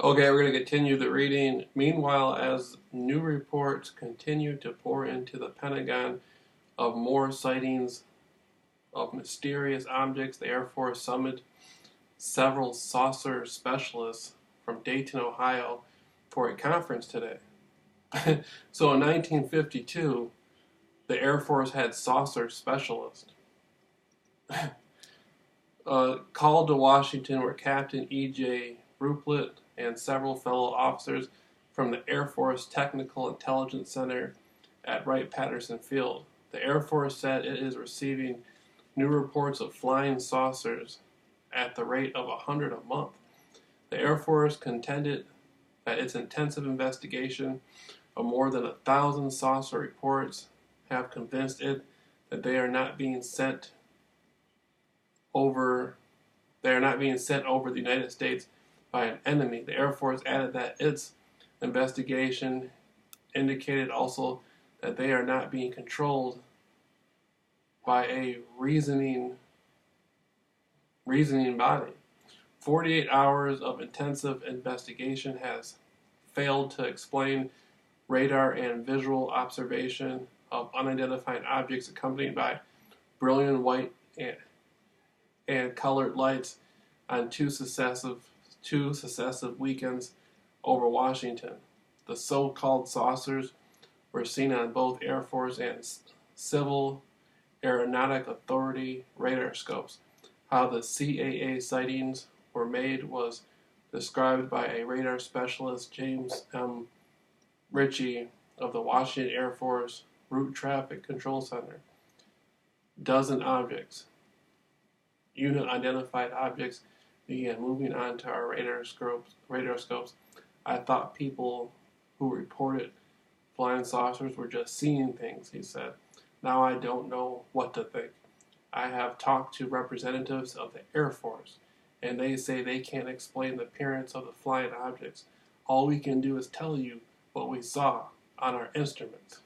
Okay, we're going to continue the reading. Meanwhile, as new reports continue to pour into the Pentagon of more sightings of mysterious objects, the Air Force summoned several saucer specialists from Dayton, Ohio, for a conference today. So in 1952, the Air Force had saucer specialists. Called to Washington were Captain E.J. Ruppelt and several fellow officers from the Air Force Technical Intelligence Center at Wright-Patterson Field. The Air Force said it is receiving new reports of flying saucers at the rate of 100 a month. The Air Force contended that its intensive investigation of more than 1,000 saucer reports have convinced it that they are not being sent over the United States by an enemy. The Air Force added that its investigation indicated also that they are not being controlled by a reasoning body. 48 hours of intensive investigation has failed to explain radar and visual observation of unidentified objects accompanied by brilliant white and colored lights on two successive weekends over Washington. The so-called saucers were seen on both Air Force and Civil Aeronautic Authority radar scopes. How the CAA sightings were made was described by a radar specialist, James M. Ritchie of the Washington Air Force Route Traffic Control Center. Dozen objects, unit-identified objects, began moving onto our radar scopes. I thought people who reported flying saucers were just seeing things, he said. Now I don't know what to think. I have talked to representatives of the Air Force, and they say they can't explain the appearance of the flying objects. All we can do is tell you what we saw on our instruments.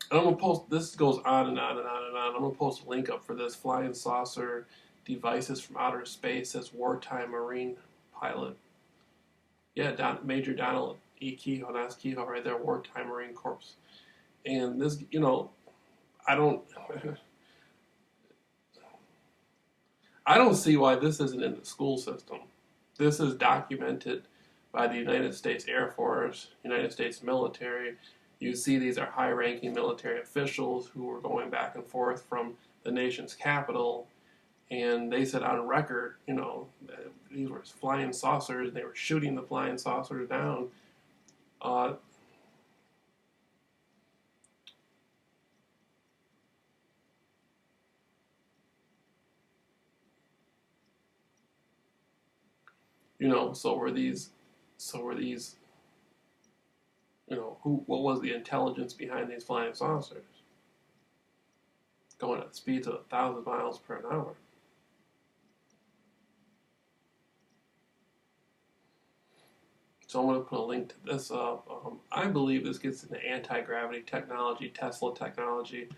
I'm going to post, this goes on and on and on and on. I'm going to post a link up for this flying saucer devices from outer space, as wartime Marine pilot. Yeah, Major Donald E. Kehoe, that's Kehoe right there, wartime Marine Corps. And this, I don't see why this isn't in the school system. This is documented by the United States Air Force, United States military. You see these are high-ranking military officials who were going back and forth from the nation's capital, and they said on record, these were flying saucers. They were shooting the flying saucers down. What was the intelligence behind these flying saucers? Going at speeds of 1,000 miles per hour. So I'm going to put a link to this up. I believe this gets into anti-gravity technology, Tesla technology.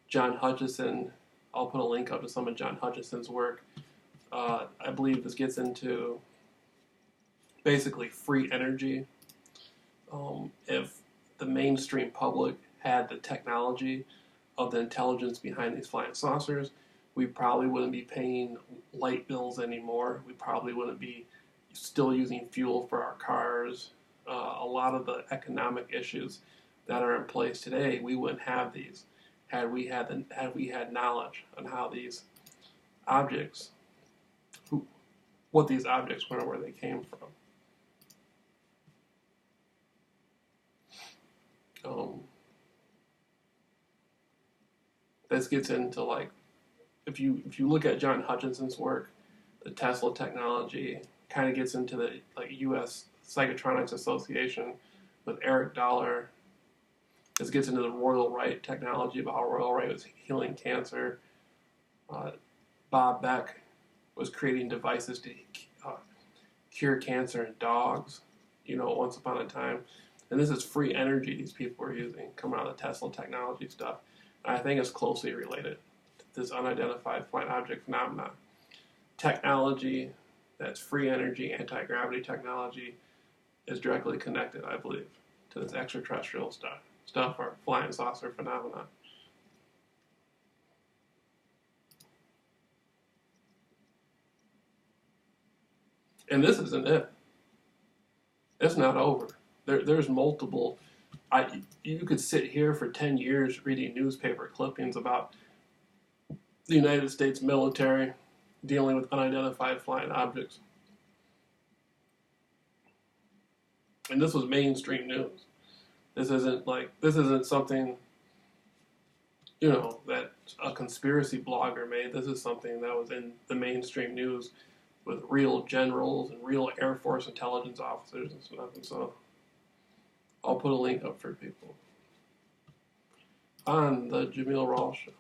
John Hutchison, I'll put a link up to some of John Hutchison's work. I believe this gets into basically free energy. If the mainstream public had the technology of the intelligence behind these flying saucers, we probably wouldn't be paying light bills anymore. We probably wouldn't be still using fuel for our cars. A lot of the economic issues that are in place today, we wouldn't have these had we had knowledge on how these objects, what these objects were and where they came from. This gets into, like, if you look at John Hutchison's work, the Tesla technology kind of gets into the U.S. Psychotronics Association with Eric Dollar. This gets into the Royal Wright technology about how Royal Wright was healing cancer. Bob Beck was creating devices to cure cancer in dogs, once upon a time. And this is free energy these people are using, coming out of the Tesla technology stuff. And I think it's closely related this unidentified flying object phenomenon. Technology that's free energy, anti-gravity technology is directly connected, I believe, to this extraterrestrial stuff or flying saucer phenomenon. And this isn't it. It's not over. There's multiple. You could sit here for 10 years reading newspaper clippings about the United States military dealing with unidentified flying objects. And this was mainstream news. This isn't something, that a conspiracy blogger made. This is something that was in the mainstream news with real generals and real Air Force intelligence officers and stuff. And so I'll put a link up for people on the Jamil Rawls Show.